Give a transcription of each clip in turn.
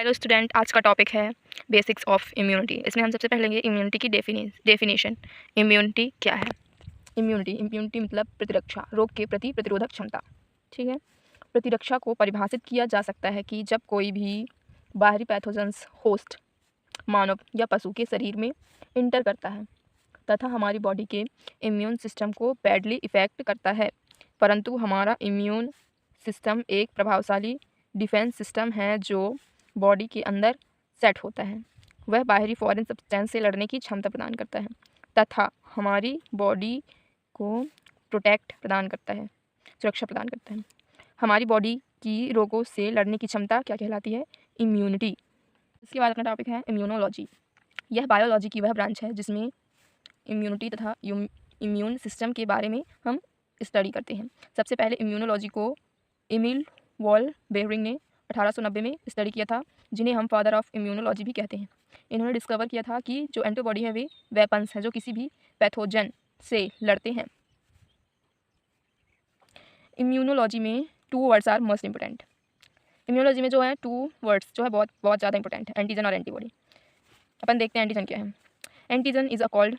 Hello student, आज का topic है बेसिक्स ऑफ इम्यूनिटी। इसमें हम सबसे पहले लेंगे इम्यूनिटी की डेफिनेशन। इम्यूनिटी क्या है? इम्यूनिटी मतलब प्रतिरक्षा, रोग के प्रति प्रतिरोधक क्षमता। ठीक है। प्रतिरक्षा को परिभाषित किया जा सकता है कि जब कोई भी बाहरी पैथोजेंस होस्ट मानव या पशु के शरीर में इंटर करता है तथा हमारी बॉडी के इम्यून सिस्टम को बैडली इफेक्ट करता है, परंतु हमारा इम्यून सिस्टम एक प्रभावशाली डिफेंस सिस्टम है जो बॉडी के अंदर सेट होता है। वह बाहरी फॉरेन सब्सटेंस से लड़ने की क्षमता प्रदान करता है तथा हमारी बॉडी को प्रोटेक्ट प्रदान करता है, सुरक्षा प्रदान करता है। हमारी बॉडी की रोगों से लड़ने की क्षमता क्या कहलाती है? इम्यूनिटी। इसके बाद अपना टॉपिक है इम्यूनोलॉजी। यह बायोलॉजी की वह ब्रांच है जिसमें इम्यूनिटी तथा इम्यून सिस्टम के बारे में हम स्टडी करते हैं। सबसे पहले इम्यूनोलॉजी को एमिल वॉल बेहरिंग ने 1890 में स्टडी किया था, जिन्हें हम फादर ऑफ इम्यूनोलॉजी भी कहते हैं। इन्होंने डिस्कवर किया था कि जो एंटीबॉडी है वे वेपन्स हैं जो किसी भी पैथोजन से लड़ते हैं। इम्यूनोलॉजी में 2 words are most important. Immunology में जो है 2 वर्ड्स जो है बहुत बहुत ज़्यादा इंपॉर्टेंट है, एंटीजन और एंटीबॉडी। अपन देखते हैं एंटीजन क्या है। एंटीजन इज अ कॉल्ड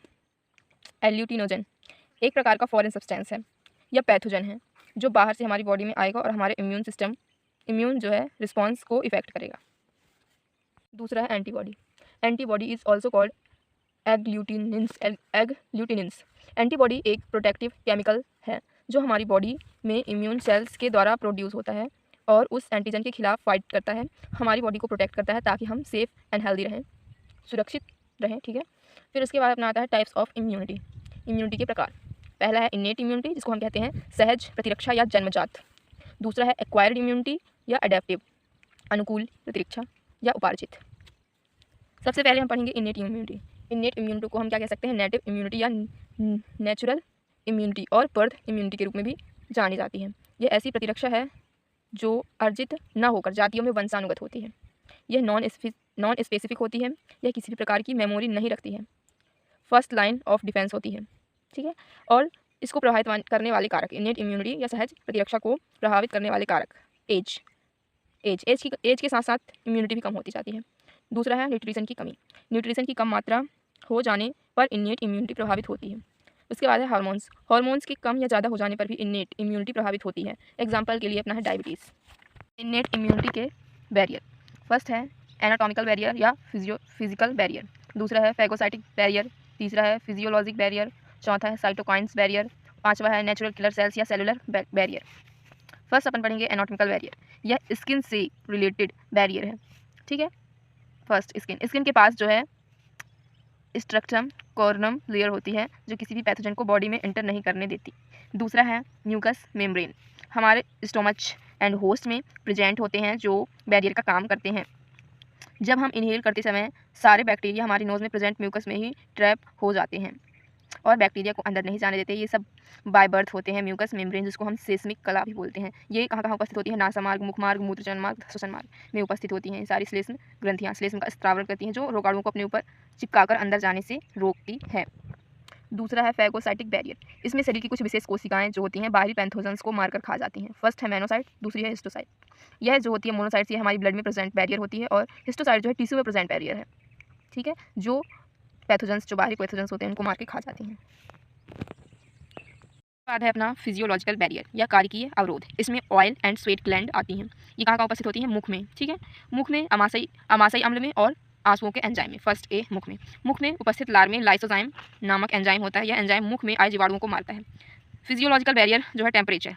एल्यूटिनोजन, एक प्रकार का फॉरेन सब्सटेंस है या पैथोजन है जो बाहर से हमारी बॉडी में आएगा और हमारे इम्यून जो है रिस्पॉन्स को इफेक्ट करेगा। दूसरा है antibody. Antibody is also called agglutinins. Antibody एक प्रोटेक्टिव केमिकल है जो हमारी बॉडी में इम्यून सेल्स के द्वारा प्रोड्यूस होता है और उस एंटीजन के खिलाफ फाइट करता है, हमारी बॉडी को प्रोटेक्ट करता है ताकि हम सेफ एंड हेल्दी रहें, सुरक्षित रहें। ठीक है। फिर उसके बाद अपना आता है टाइप्स ऑफ इम्यूनिटी। इम्यूनिटी के प्रकार। पहला है इन्नेट इम्यूनिटी, जिसको हम कहते हैं सहज प्रतिरक्षा या जन्मजात। दूसरा है एक्वायर्ड इम्यूनिटी या अडेप्टिव, अनुकूल प्रतिरक्षा या उपार्जित। सबसे पहले हम पढ़ेंगे इन्नेट इम्यूनिटी। इन्नेट इम्यूनिटी को हम क्या कह सकते हैं? नेटिव इम्यूनिटी या नेचुरल इम्यूनिटी और बर्थ इम्यूनिटी के रूप में भी जानी जाती है। यह ऐसी प्रतिरक्षा है जो अर्जित न होकर जातियों में वंशानुगत होती है। यह नॉन स्पेसिफिक होती है, यह किसी भी प्रकार की मेमोरी नहीं रखती है, फर्स्ट लाइन ऑफ डिफेंस होती है। ठीक है। और इसको प्रभावित करने वाले कारक, इन्नेट इम्यूनिटी या सहज प्रतिरक्षा को प्रभावित करने वाले कारक, एज के साथ साथ इम्यूनिटी भी कम होती जाती है। दूसरा है न्यूट्रिशन की कमी। न्यूट्रिशन की कम मात्रा हो जाने पर इन्नेट इम्यूनिटी प्रभावित होती है। उसके बाद है हार्मोन्स के कम या ज़्यादा हो जाने पर भी इन्नेट इम्यूनिटी प्रभावित होती है। एग्जाम्पल के लिए अपना है डायबिटीज़। इन्नेट इम्यूनिटी के बैरियर, फर्स्ट है एनाटॉमिकल बैरियर या फिजिकल बैरियर। दूसरा है फैगोसाइटिक बैरियर। तीसरा है फिजियोलॉजिक बैरियर। चौथा है साइटोकाइन्स बैरियर। पांचवा है नेचुरल किलर सेल्स या सेलुलर बैरियर। फर्स्ट अपन पढ़ेंगे एनाटॉमिकल बैरियर। यह स्किन से रिलेटेड बैरियर है। ठीक है। फर्स्ट स्किन के पास जो है स्ट्रक्चम कॉर्नम लेयर होती है जो किसी भी पैथोजन को बॉडी में एंटर नहीं करने देती। दूसरा है म्यूकस मेम्ब्रेन, हमारे स्टोमच एंड होस्ट में प्रेजेंट होते हैं जो बैरियर का काम करते हैं। जब हम इनहेल करते समय सारे बैक्टीरिया हमारी नोज़ में प्रेजेंट म्यूकस में ही ट्रैप हो जाते हैं और बैक्टीरिया को अंदर नहीं जाने देते। ये सब बाय बर्थ होते हैं म्यूकस मेम्ब्रेन, जिसको हम सेस्मिक कला भी बोलते हैं। ये कहाँ कहाँ उपस्थित होती है? नासामार्ग, मुखमार्ग, मूत्रचन मार्ग, श्वसन मार्ग में उपस्थित होती हैं। सारी श्लेष्म ग्रंथियाँ श्लेष्म का स्त्रावण करती हैं जो रोगाणुओं को अपने ऊपर चिपकाकर अंदर जाने से रोकती है। दूसरा है फैगोसाइटिक बैरियर। इसमें शरीर की कुछ विशेष कोशिकाएं जो होती हैं बाहरी पैथोजेंस को मारकर खा जाती हैं। फर्स्ट है मोनोसाइट, दूसरी है हिस्टोसाइट। यह जो होती है मोनोसाइट ये हमारी ब्लड में प्रेजेंट बैरियर होती है और हिस्टोसाइट जो है टिश्यू में प्रेजेंट बैरियर है। ठीक है। जो पैथोजेंस जो बाहरी पैथोजेंस होते हैं उनको मार के खा जाती हैं। बाद है अपना फिजियोलॉजिकल बैरियर या कारिकीय अवरोध। इसमें ऑयल एंड स्वेट ग्लैंड आती हैं। ये कहाँ कहाँ उपस्थित होती हैं? मुख में। ठीक है। मुख में अमाशयी अम्ल में और आंसुओं के एंजाइम में। फर्स्ट ए मुख में उपस्थित लार में लाइसोजाइम नामक एंजाइम होता है। यह एंजाइम मुख में आए जीवाणुओं को मारता है। फिजियोलॉजिकल बैरियर जो है टेम्परेचर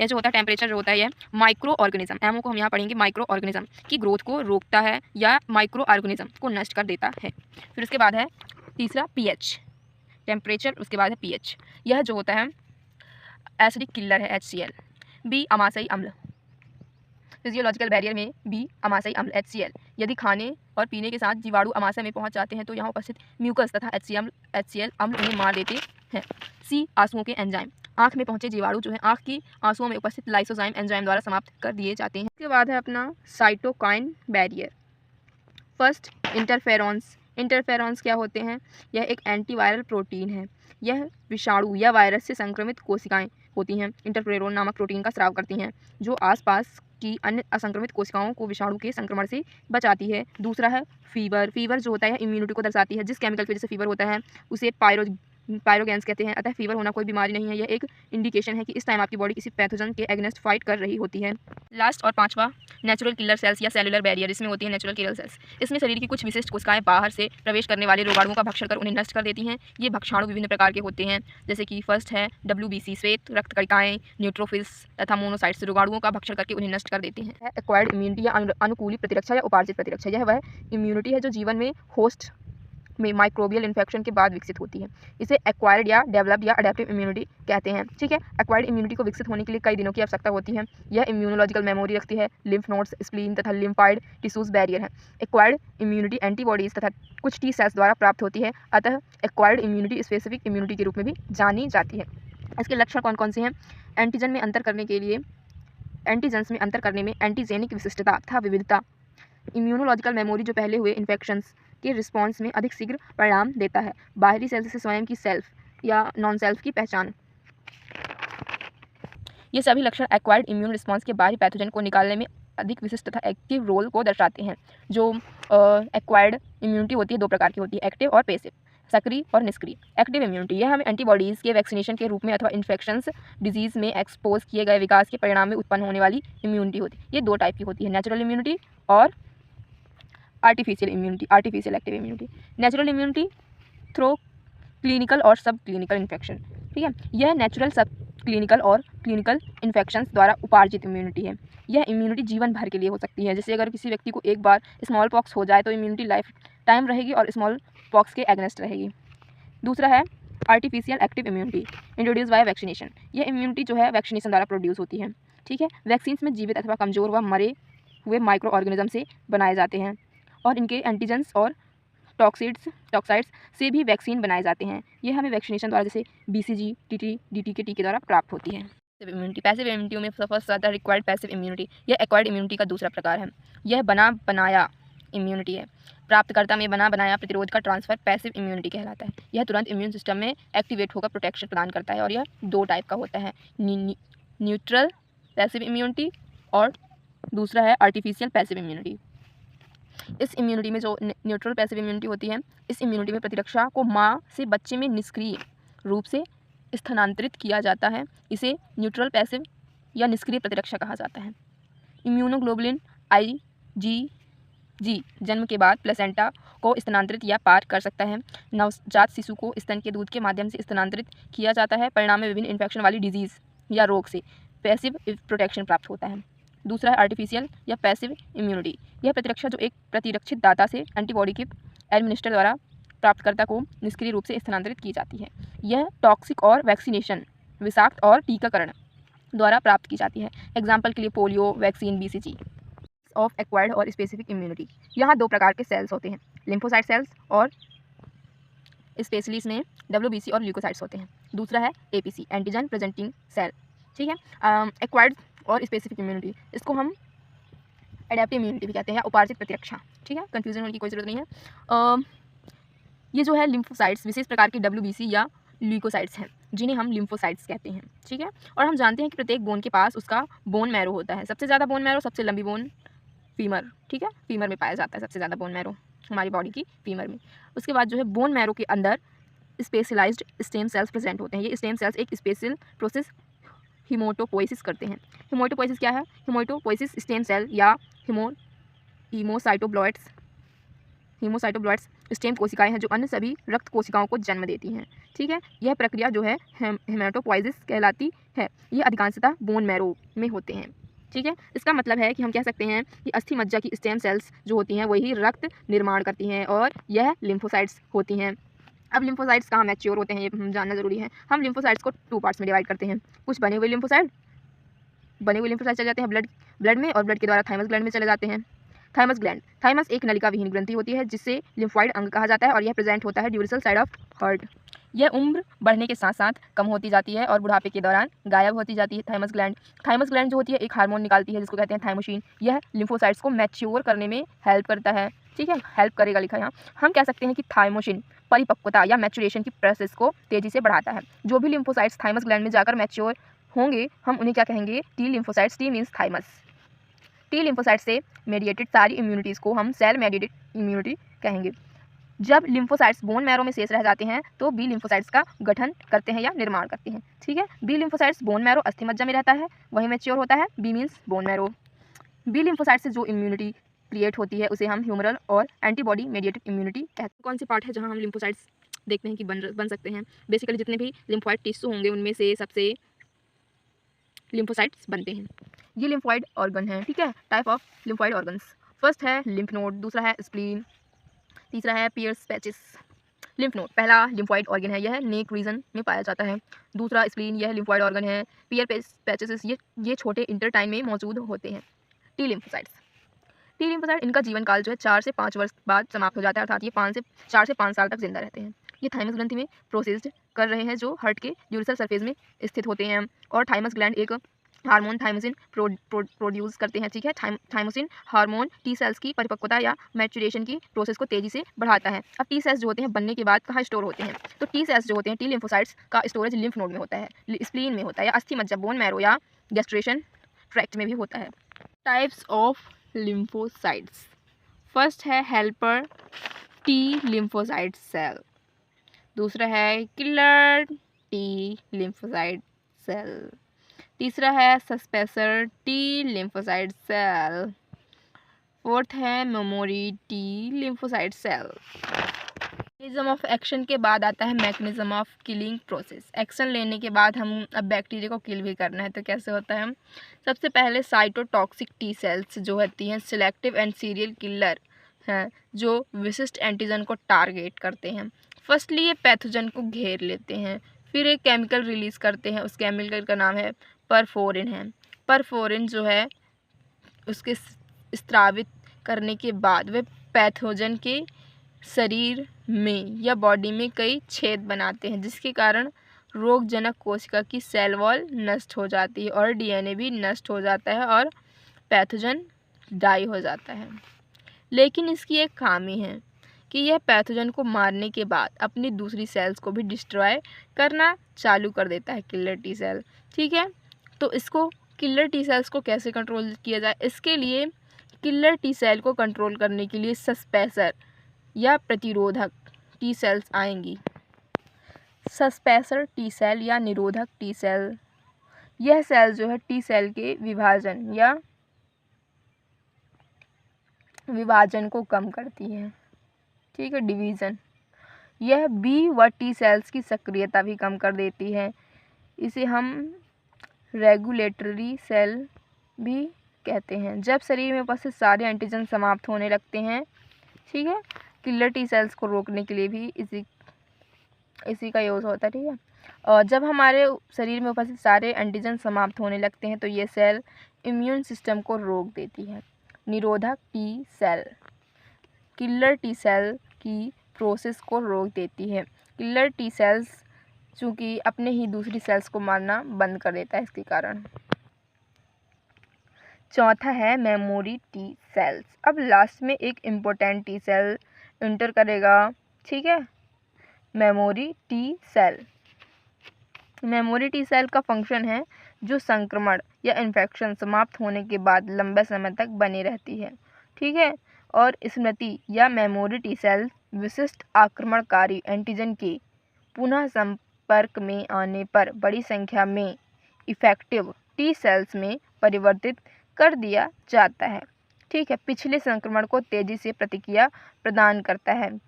यह जो होता है टेम्परेचर जो होता है यह माइक्रो ऑर्गेनिज्म, एमओ को हम यहाँ पढ़ेंगे, माइक्रो ऑर्गेनिज्म की ग्रोथ को रोकता है या माइक्रो ऑर्गेनिज्म को नष्ट कर देता है। फिर उसके बाद है तीसरा पीएच, टेम्परेचर, उसके बाद है पीएच। यह जो होता है एसिडिक किलर है HCl। बी अमाशयी अम्ल, फिजियोलॉजिकल बैरियर में बी अमाशयी अम्ल HCl। यदि खाने और पीने के साथ जीवाणु अमाशय में पहुंच जाते हैं तो यहाँ उपस्थित म्यूकस तथा HCl अम्ल उन्हें मार देते हैं। सी आंसुओं के एंजाइम, आँख में पहुंचे जीवाणु जो है आँख की आंसुओं में उपस्थित लाइसोजाइम एंजाइम द्वारा समाप्त कर दिए जाते हैं। इसके बाद है अपना साइटोकाइन बैरियर। फर्स्ट इंटरफेरॉन्स क्या होते हैं? यह एक एंटीवायरल प्रोटीन है। यह विषाणु या वायरस से संक्रमित कोशिकाएं होती हैं इंटरफेरोन नामक प्रोटीन का स्राव करती हैं जो आसपास की अन्य असंक्रमित कोशिकाओं को विषाणु के संक्रमण से बचाती है। दूसरा है फीवर। फीवर जो होता है इम्यूनिटी को दर्शाती है। जिस केमिकल की वजह से फीवर होता है उसे पायरोगेंस कहते हैं। अतः फीवर होना कोई बीमारी नहीं है, यह एक इंडिकेशन है कि इस टाइम आपकी बॉडी किसी पैथोजन के एगेंस्ट फाइट कर रही होती है। लास्ट और पांचवा नेचुरल किलर सेल्स या सेलुलर बैरियर, इसमें होती है नेचुरल किलर सेल्स। इसमें शरीर की कुछ विशिष्ट कोशिकाएं बाहर से प्रवेश करने वाले रोगाणुओं का भक्षण कर उन्हें नष्ट कर देती हैं। ये भक्षाणु विभिन्न प्रकार के होते हैं, जैसे कि फर्स्ट है WBC श्वेत रक्त कणिकाएं, न्यूट्रोफिल्स तथा मोनोसाइट्स रोगाणुओं का भक्षण करके उन्हें नष्ट कर देते हैं। एक्वायर्ड इम्यूनिटी या अनुकूली प्रतिरक्षा या उपार्जित प्रतिरक्षा, यह वह इम्यूनिटी है जो जीवन में होस्ट में माइक्रोबियल इन्फेक्शन के बाद विकसित होती है। इसे एक्वायर्ड या डेवलप्ड या अडेप्टिव इम्यूनिटी कहते हैं। ठीक है, एक्वायर्ड इम्यूनिटी को विकसित होने के लिए कई दिनों की आवश्यकता होती है। यह इम्यूनोलॉजिकल मेमोरी रखती है, लिम्फ नोड्स, स्प्लीन तथा लिम्फाइड टिश्यूज बैरियर है। एक्वायर्ड इम्यूनिटी एंटीबॉडीज तथा कुछ टी सेल्स द्वारा प्राप्त होती है, अतः एक्वायर्ड इम्यूनिटी स्पेसिफिक इम्यूनिटी के रूप में भी जानी जाती है। इसके लक्षण कौन कौन से हैं? एंटीजन में अंतर करने के लिए एंटीजेंस में अंतर करने में एंटीजेनिक विशिष्टता तथा विविधता, इम्यूनोलॉजिकल मेमोरी जो पहले हुए इन्फेक्शंस के रिस्पॉन्स में अधिक शीघ्र परिणाम देता है, बाहरी सेल्स से स्वयं की सेल्फ या नॉन सेल्फ की पहचान। ये सभी लक्षण एक्वायर्ड इम्यून रिस्पॉन्स के बाहरी पैथोजन को निकालने में अधिक विशिष्ट तथा एक्टिव रोल को दर्शाते हैं। जो एक्वायर्ड इम्यूनिटी होती है दो प्रकार की होती है, एक्टिव और पैसिव, सक्रिय और निष्क्रिय। एक्टिव इम्यूनिटी यह हमें एंटीबॉडीज़ के वैक्सीनेशन के रूप में अथवा इन्फेक्शंस डिजीज़ में एक्सपोज किए गए विकास के परिणाम में उत्पन्न होने वाली इम्यूनिटी होती है। ये दो टाइप की होती है, नेचुरल इम्यूनिटी और artificial immunity, artificial active immunity. Natural immunity through clinical और सब क्लिनिकल इन्फेक्शन। ठीक है, यह नेचुरल सब क्लिनिकल और क्लिनिकल इन्फेक्शंस द्वारा उपार्जित इम्यूनिटी है। यह इम्यूनिटी जीवन भर के लिए हो सकती है। जैसे अगर किसी व्यक्ति को एक बार स्मॉल पॉक्स हो जाए तो इम्यूनिटी लाइफ टाइम रहेगी और स्मॉल पॉक्स के एगेंस्ट रहेगी। दूसरा है artificial active immunity introduce by vaccination. यह इम्यूनिटी जो है वैक्सीनेशन द्वारा प्रोड्यूस होती है। ठीक है, वैक्सीन्स में जीवित अथवा कमजोर व मरे हुए माइक्रो ऑर्गेनिज्म से बनाए जाते हैं और इनके एंटीजेंस और टॉक्साइड्स से भी वैक्सीन बनाए जाते हैं। यह हमें वैक्सीनेशन द्वारा जैसे BCG, TT, DT के टीके द्वारा प्राप्त होती है। इम्यूनिटी, पैसिव इम्यूनिटी में फर्स्ट आता है रिक्वायर्ड पैसिव इम्यूनिटी। यह एक्वायर्ड इम्यूनिटी का दूसरा प्रकार है। यह बना बनाया इम्यूनिटी है। प्राप्तकर्ता में बना बनाया प्रतिरोध का ट्रांसफर पैसिव इम्यूनिटी कहलाता है। यह तुरंत इम्यून सिस्टम में एक्टिवेट होकर प्रोटेक्शन प्रदान करता है और यह दो टाइप का होता है, न्यूट्रल पैसिव इम्यूनिटी और दूसरा है आर्टिफिशियल पैसिव इम्यूनिटी। इस इम्यूनिटी में जो न्यूट्रल पैसिव इम्यूनिटी होती है, इस इम्यूनिटी में प्रतिरक्षा को माँ से बच्चे में निष्क्रिय रूप से स्थानांतरित किया जाता है। इसे न्यूट्रल पैसिव या निष्क्रिय प्रतिरक्षा कहा जाता है। इम्यूनोग्लोबुलिन IgG जन्म के बाद प्लेसेंटा को स्थानांतरित या पार कर सकता है। नवजात शिशु को स्तन के दूध के माध्यम से स्थानांतरित किया जाता है। परिणाम में विभिन्न इन्फेक्शन वाली डिजीज़ या रोग से पैसिव प्रोटेक्शन प्राप्त होता है। दूसरा है आर्टिफिशियल या पैसिव इम्यूनिटी। यह प्रतिरक्षा जो एक प्रतिरक्षित दाता से एंटीबॉडी के एडमिनिस्टर द्वारा प्राप्तकर्ता को निष्क्रिय रूप से स्थानांतरित की जाती है। यह टॉक्सिक और वैक्सीनेशन, विषाक्त और टीकाकरण द्वारा प्राप्त की जाती है। एग्जाम्पल के लिए polio vaccine, BCG। Of acquired और स्पेसिफिक इम्यूनिटी, यहाँ दो प्रकार के सेल्स होते हैं, लिम्फोसाइट सेल्स और स्पेशली इसमें WBC और ल्यूकोसाइट्स होते हैं। दूसरा है APC, एंटीजन प्रेजेंटिंग सेल। ठीक है, एक्वायर्ड और स्पेसिफिक इम्यूनिटी, इसको हम एडेप्टिव इम्यूनिटी भी कहते हैं या उपार्जित प्रतिरक्षा। ठीक है, कंफ्यूजन होने की कोई ज़रूरत नहीं है। ये जो है लिम्फोसाइट्स विशेष प्रकार के WBC या ल्यूकोसाइट्स हैं जिन्हें हम लिम्फोसाइट्स कहते हैं। ठीक है, और हम जानते हैं कि प्रत्येक बोन के पास उसका बोन मैरो होता है। सबसे ज़्यादा बोन मैरो, सबसे लंबी बोन फीमर। ठीक है, फीमर में पाया जाता है सबसे ज़्यादा बोन मैरो हमारी बॉडी की फीमर में। उसके बाद जो है बोन मैरो के अंदर स्पेशलाइज्ड स्टेम सेल्स प्रेजेंट होते हैं। ये स्टेम सेल्स एक स्पेशल प्रोसेस हीमोटोपोइसिस करते हैं। हीमोटोपोइसिस क्या है? हीमोटोपोइसिस स्टेम सेल या हीमोसाइटोब्लाइट्स स्टेम कोशिकाएं हैं जो अन्य सभी रक्त कोशिकाओं को जन्म देती हैं। ठीक है, यह प्रक्रिया जो है हेमेटोपोइसिस कहलाती है। ये अधिकांशतः बोन मैरो में होते हैं। ठीक है, इसका मतलब है कि हम कह सकते हैं कि अस्थि मज्जा की स्टेम सेल्स जो होती हैं वही रक्त निर्माण करती हैं और यह लिम्फोसाइट्स होती हैं। अब लिम्फोसाइट्स कहाँ मैच्योर होते हैं ये हम जानना जरूरी है। हम लिम्फोसाइट्स को 2 पार्ट्स में डिवाइड करते हैं। कुछ बने हुए लिम्फोसाइट चले जाते हैं ब्लड में और ब्लड के द्वारा थाइमस ग्लैंड में चले जाते हैं। थाइमस एक नलिका विहीन ग्रंथि होती है जिसे लिम्फॉइड अंग कहा जाता है और यह प्रेजेंट होता है ड्यूरसल साइड ऑफ हार्ट। यह उम्र बढ़ने के साथ साथ कम होती जाती है और बुढ़ापे के दौरान गायब होती जाती है। थाइमस ग्लैंड जो होती है एक हार्मोन निकालती है जिसको कहते हैं थाइमोसिन। यह लिम्फोसाइट्स को मैच्योर करने में हेल्प करता है। ठीक है, हेल्प करेगा लिखा यहाँ। हम कह सकते हैं कि थाइमोसिन परिपक्वता या मैच्योरेशन की प्रोसेस को तेजी से बढ़ाता है। जो भी लिम्फोसाइट्स थाइमस ग्लैंड में जाकर मैच्योर होंगे हम उन्हें क्या कहेंगे? T lymphocytes. T means thymus. T lymphocyte से मेडिएटेड सारी इम्यूनिटीज़ को हम सेल मेडिएटेड इम्यूनिटी कहेंगे। जब लिम्फोसाइट्स बोन मैरो में शेष रह जाते हैं तो बी लिम्फोसाइट्स का गठन करते हैं या निर्माण करते हैं। ठीक है, बी लिम्फोसाइट्स बोन मैरो अस्थि मज्जा में रहता है, वही मैच्योर होता है। B means bone marrow. B lymphocyte से जो इम्यूनिटी क्रिएट होती है उसे हम ह्यूमरल और एंटीबॉडी मेडिएटेड इम्यूनिटी कहते हैं। कौन सी पार्ट है जहाँ हम लिम्फोसाइट्स देखते हैं कि बन सकते हैं? बेसिकली जितने भी लिम्फोइड टिश्यू होंगे उनमें से सबसे लिम्फोसाइट्स बनते हैं। ये लिम्फोइड ऑर्गन है। ठीक है, type of lymphoid organs. First है लिम्फ नोड, दूसरा है स्प्लीन, तीसरा है पियर्स पैचेस। लिम्फ नोड पहला लिम्फोइड ऑर्गन है, यह नेक रीजन में पाया जाता है। दूसरा स्प्लीन, यह लिम्फोइड ऑर्गन है। पियर पैचेस ये छोटे इंटरटाइन में मौजूद होते हैं। टी लिम्फोसाइट्स, टी लिम्फोसाइट इनका जीवन काल जो है 4 से 5 वर्ष बाद समाप्त हो जाता है, अर्थात ये 4 से 5 साल तक जिंदा रहते हैं। ये थाइमस ग्रंथि में प्रोसेस्ड कर रहे हैं जो हार्ट के यूरिसल सरफेस में स्थित होते हैं और थाइमस ग्लैंड एक हार्मोन थाइमोसिन प्रोड्यूस करते हैं। ठीक है, थाइमोसिन हार्मोन टी सेल्स की परिपक्वता या मैच्योरेशन की प्रोसेस को तेजी से बढ़ाता है। अब टी सेल्स जो होते हैं बनने के बाद कहाँ स्टोर होते हैं? तो टी सेल्स जो होते हैं टी लिम्फोसाइट्स का स्टोरेज लिम्फ नोड में होता है, स्प्लीन में होता है, या अस्थि मज्जा बोन मैरो या गैस्ट्रेशन ट्रैक्ट में भी होता है। Types of lymphocytes. फर्स्ट है हेल्पर टी लिम्फोसाइट सेल, दूसरा है किलर टी लिम्फोसाइट सेल, तीसरा है suppressor T lymphocyte cell, fourth है memory T lymphocyte cell. Mechanism of action के बाद आता है mechanism of killing process. Action लेने के बाद हम अब बैक्टीरिया को किल भी करना है, तो कैसे होता है? सबसे पहले साइटोटॉक्सिक टी सेल्स जो होती हैं सिलेक्टिव एंड सीरियल किलर हैं जो विशिष्ट एंटीजन को टारगेट करते हैं। फर्स्टली ये पैथोजन को घेर लेते हैं, फिर एक केमिकल रिलीज़ करते हैं, उस केमिकल का नाम है परफोरिन है। परफोरिन जो है उसके स्त्रावित करने के बाद वे पैथोजन के शरीर में या बॉडी में कई छेद बनाते हैं जिसके कारण रोगजनक कोशिका की सेल वॉल नष्ट हो जाती है और डीएनए भी नष्ट हो जाता है और पैथोजन डाई हो जाता है। लेकिन इसकी एक खामी है कि यह पैथोजन को मारने के बाद अपनी दूसरी सेल्स को भी डिस्ट्रॉय करना चालू कर देता है, किलर टी सेल। ठीक है, तो इसको किलर टी सेल्स को कैसे कंट्रोल किया जाए? इसके लिए किलर टी सेल को कंट्रोल करने के लिए सस्पेंसर या प्रतिरोधक टी सेल्स आएंगी। सस्पेंसर टी सेल या निरोधक टी सेल, यह सेल जो है टी सेल के विभाजन को कम करती है। ठीक है, डिवीज़न। यह बी व टी सेल्स की सक्रियता भी कम कर देती है। इसे हम रेगुलेटरी सेल भी कहते हैं। जब शरीर में उपस्थित सारे एंटीजन समाप्त होने लगते हैं, ठीक है, किलर टी सेल्स को रोकने के लिए भी इसी का यूज़ होता है। ठीक है, और जब हमारे शरीर में उपस्थित सारे एंटीजन समाप्त होने लगते हैं तो ये सेल इम्यून सिस्टम को रोक देती है। निरोधक T cell killer T cell की प्रोसेस को रोक देती है। किलर टी सेल्स चूँकि अपने ही दूसरी सेल्स को मारना बंद कर देता है इसके कारण। चौथा है मेमोरी टी सेल्स। अब लास्ट में एक इम्पोर्टेंट टी सेल इंटर करेगा। ठीक है, memory T cell. Memory T cell का फंक्शन है जो संक्रमण या इन्फेक्शन समाप्त होने के बाद लंबे समय तक बनी रहती है। ठीक है, और स्मृति या मेमोरी टी सेल विशिष्ट आक्रमणकारी एंटीजन के पुनः संपर्क में आने पर बड़ी संख्या में इफेक्टिव टी सेल्स में परिवर्तित कर दिया जाता है। ठीक है, पिछले संक्रमण को तेज़ी से प्रतिक्रिया प्रदान करता है।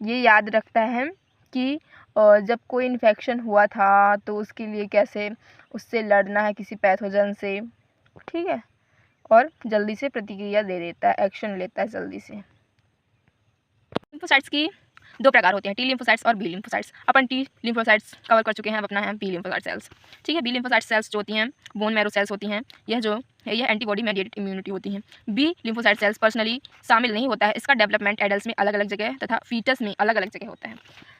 ये याद रखता है कि जब कोई इन्फेक्शन हुआ था तो उसके लिए कैसे उससे लड़ना है किसी पैथोजन से। ठीक है, और जल्दी से प्रतिक्रिया दे देता है, एक्शन लेता है जल्दी से। लिम्फोसाइट्स की दो प्रकार होते हैं, टी लिम्फोसाइट्स और बी लिम्फोसाइट्स। अपन टी लिम्फोसाइट्स कवर कर चुके हैं, अब अपना है बी लिम्फोसाइट सेल्स। ठीक है, बी लिम्फोसाइट सेल्स जो होती हैं बोन मैरो सेल्स होती हैं, यह एंटीबॉडी मेडिएटेड इम्यूनिटी होती हैं। बी लिम्फोसाइट सेल्स पर्सनली शामिल नहीं होता है, इसका डेवलपमेंट एडल्ट में अलग अलग जगह तथा फीटस में अलग अलग जगह होता है।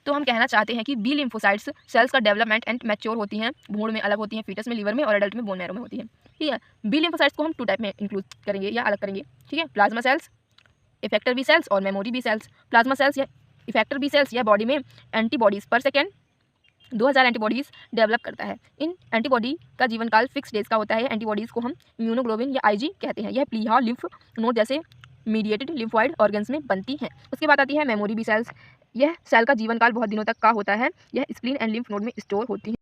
तो हम कहना चाहते हैं कि बी लिम्फोसाइट्स सेल्स का डेवलपमेंट एंड मैच्योर होती हैं, भ्रूण में अलग होती हैं, फीटस में, लीवर में और एडल्ट में बोन मैरो में होती है। ठीक है, बी लिम्फोसाइट्स को हम 2 टाइप में इंक्लूड करेंगे या अलग करेंगे। ठीक है, plasma cells, effector B cells और memory B cells. Plasma cells या इफेक्टर बी सेल्स या बॉडी में antibodies per second 2000 antibodies develop करता है। इन एंटीबॉडी का जीवन काल फिक्स डेज का होता है। एंटीबॉडीज़ को हम इम्यूनोग्लोबिन या आईजी कहते हैं। यह प्लीहा लिम्फ नोड जैसे मीडिएटेड लिम्फॉइड ऑर्गन्स में बनती हैं। उसके बाद आती है मेमोरी बी सेल्स। यह सेल का जीवन काल बहुत दिनों तक का होता है। यह स्प्लीन एंड लिम्फ नोड में स्टोर होती हैं।